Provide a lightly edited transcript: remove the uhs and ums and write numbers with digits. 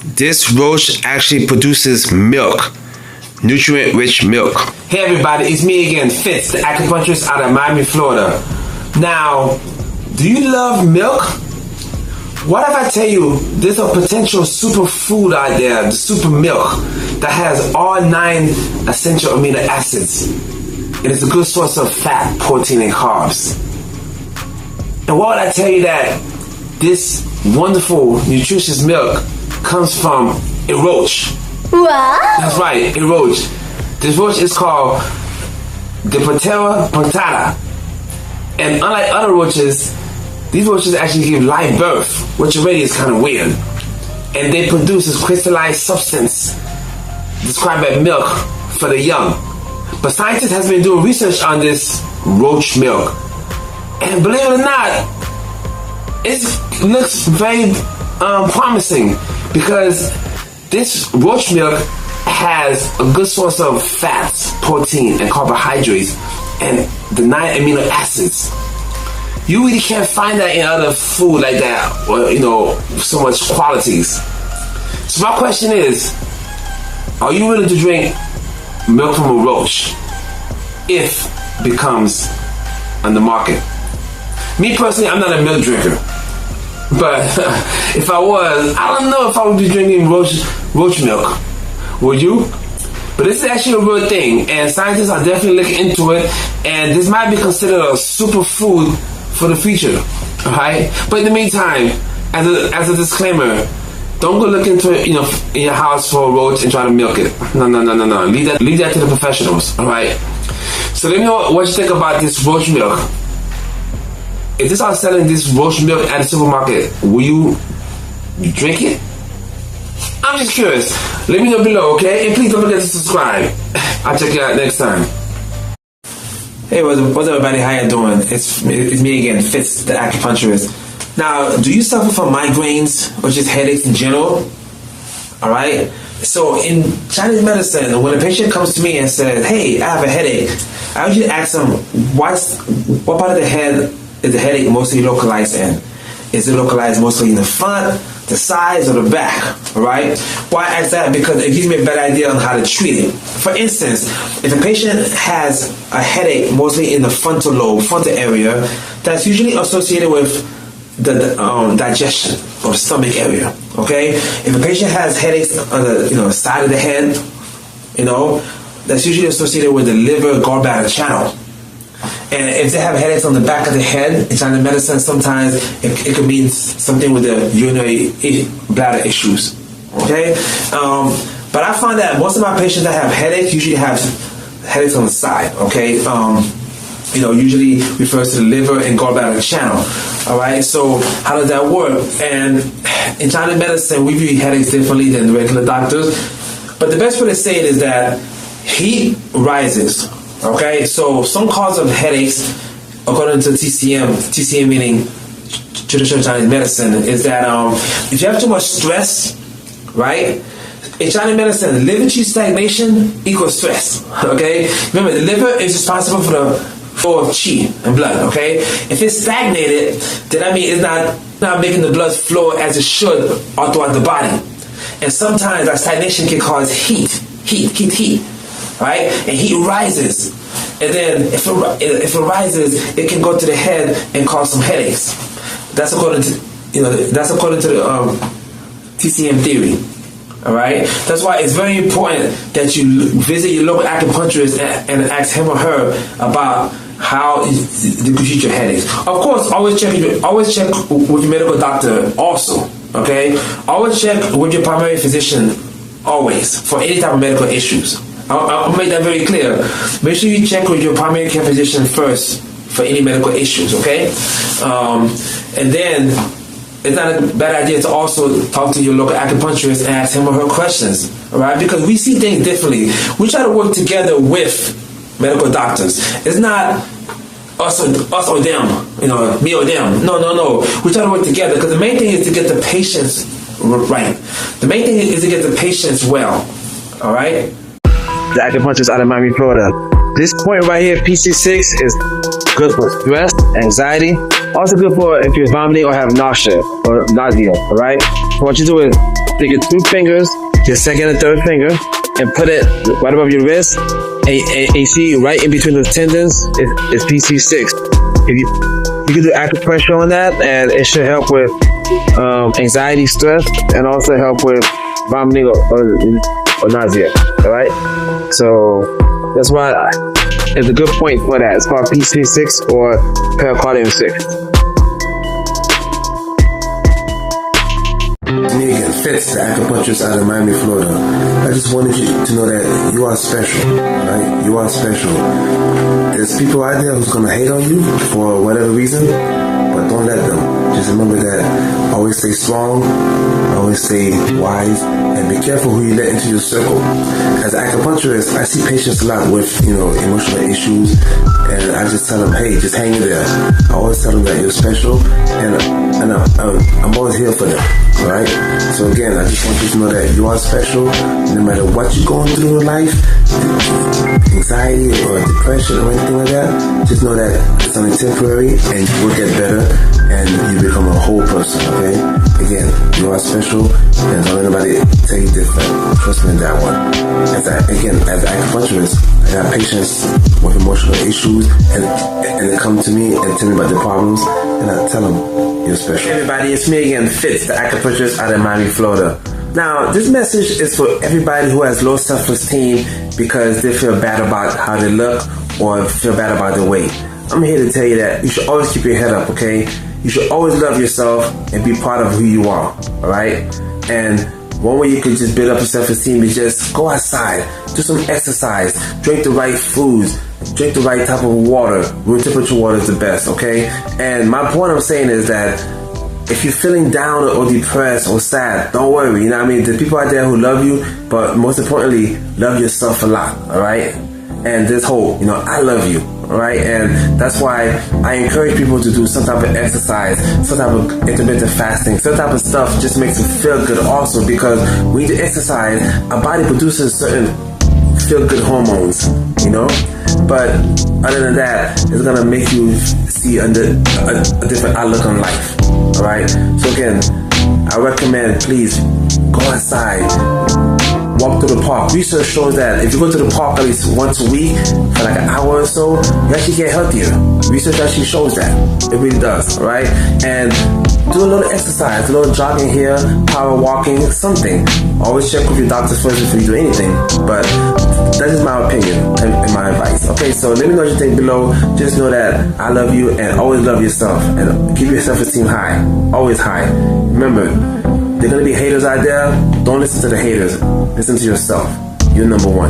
this roach actually produces milk, nutrient-rich milk. Hey everybody, it's me again, Fitz, the acupuncturist out of Miami, Florida. Now, do you love milk? What if I tell you there's a potential superfood out there, the super milk, that has all 9 essential amino acids. It is a good source of fat, protein, and carbs. And what would I tell you that this wonderful, nutritious milk comes from a roach? What? That's right, a roach. This roach is called Diptera punctata. And unlike other roaches, these roaches actually give live birth, which already is kind of weird. And they produce this crystallized substance described as milk for the young. But scientists have been doing research on this roach milk. And believe it or not, it looks very promising, because this roach milk has a good source of fats, protein, and carbohydrates, and the 9 amino acids. You really can't find that in other food like that, or so much qualities. So my question is, are you willing to drink milk from a roach if it becomes on the market? Me personally, I'm not a milk drinker, but if I was, I don't know if I would be drinking roach milk. Would you? But this is actually a real thing, and scientists are definitely looking into it, and this might be considered a superfood for the future. Alright? But in the meantime, as a disclaimer, don't go look into it, in your house for a roach and try to milk it. No. Leave that to the professionals. Alright? So let me know what you think about this roach milk. If they start selling this roach milk at the supermarket, will you drink it? I'm just curious. Let me know below, okay? And please don't forget to subscribe. I'll check you out next time. Hey, what's up everybody? How you doing? It's me again, Fitz, the acupuncturist. Now, do you suffer from migraines or just headaches in general? Alright? So in Chinese medicine, when a patient comes to me and says, hey, I have a headache, I usually ask them, what part of the head is the headache mostly localized in? Is it localized mostly in the front, the sides, or the back? Alright? Why I ask that? Because it gives me a better idea on how to treat it. For instance, if a patient has a headache mostly in the frontal area, that's usually associated with the digestion or stomach area. Okay? If a patient has headaches on the side of the head, that's usually associated with the liver gallbladder channel. And if they have headaches on the back of the head, in Chinese medicine, sometimes it could mean something with the urinary bladder issues. Okay? But I find that most of my patients that have headaches usually have headaches on the side. Okay? Usually refers to the liver and gallbladder channel. Alright? So how does that work? And in Chinese medicine, we view headaches differently than the regular doctors. But the best way to say it is that heat rises. Okay, so some cause of headaches, according to TCM meaning traditional Chinese medicine, is that if you have too much stress, right? In Chinese medicine, liver qi stagnation equals stress. Okay, remember the liver is responsible for the flow of qi and blood. Okay, if it's stagnated, then that means it's not making the blood flow as it should all throughout the body. And sometimes that stagnation can cause heat. Right? And heat rises. And then if it rises, it can go to the head and cause some headaches. That's according to the TCM theory. Alright? That's why it's very important that you visit your local acupuncturist and ask him or her about how to treat your headaches. Of course, always check with your medical doctor also. Okay? Always check with your primary physician always for any type of medical issues. I'll make that very clear. Make sure you check with your primary care physician first for any medical issues, okay? And then it's not a bad idea to also talk to your local acupuncturist and ask him or her questions, all right? Because we see things differently. We try to work together with medical doctors. It's not us or them, me or them. No. We try to work together because the main thing is to get the patients right. The main thing is to get the patients well, all right? The acupuncturist out of Miami, Florida. This point right here, P66, is good for stress, anxiety. Also good for if you're vomiting or have nausea. Alright? What you do is take your 2 fingers, your second and third finger, and put it right above your wrist. And you see right in between those tendons is PC6. If you can do acupressure on that, and it should help with anxiety, stress, and also help with vomiting or nausea. All right, so that's why it's a good point for that. It's called PC6 or pericardium 6. Me again, Fitz, the acupuncturist out of Miami, Florida. I just wanted you to know that you are special, right? You are special. There's people out there who's gonna hate on you for whatever reason, but don't let them. Just remember that always stay strong, always stay wise, and be careful who you let into your circle. As an acupuncturist, I see patients a lot with, emotional issues, and I just tell them, hey, just hang in there. I always tell them that you're special, and I'm always here for them. Alright? So again, I just want you to know that you are special. No matter what you're going through in life, anxiety or depression or anything like that, just know that it's only temporary and you will get better and you become a whole person, okay? Again, you are special and don't let anybody tell you different. Trust me in that one. As an acupuncturist, I have patients with emotional issues and they come to me and tell me about their problems, and I tell them, you're special. Hey everybody, it's me again, Fitz, the acupuncturist out of Miami, Florida. Now, this message is for everybody who has low self-esteem because they feel bad about how they look or feel bad about their weight. I'm here to tell you that you should always keep your head up, okay? You should always love yourself and be proud of who you are, alright? And one way you can just build up your self-esteem is just go outside, do some exercise, drink the right foods, drink the right type of water. Room temperature water is the best, okay? And my point I'm saying is that if you're feeling down or depressed or sad, don't worry, you know what I mean? There's people out there who love you, but most importantly, love yourself a lot, alright? And there's hope, I love you, alright? And that's why I encourage people to do some type of exercise, some type of intermittent fasting, some type of stuff just makes you feel good also, because when you do exercise, our body produces certain feel-good hormones, But other than that, it's gonna make you see a different outlook on life. Alright? So again, I recommend please go outside, walk through the park. Research shows that if you go to the park at least once a week for like an hour or so, you actually get healthier. Research actually shows that. It really does, alright? And do a little exercise, a little jogging here, power walking, something. Always check with your doctor first before you do anything. But that's just my opinion and my advice. Okay, so let me know what you think below. Just know that I love you and always love yourself. And keep your self-esteem high. Always high. Remember, there are going to be haters out there. Don't listen to the haters. Listen to yourself. You're number one.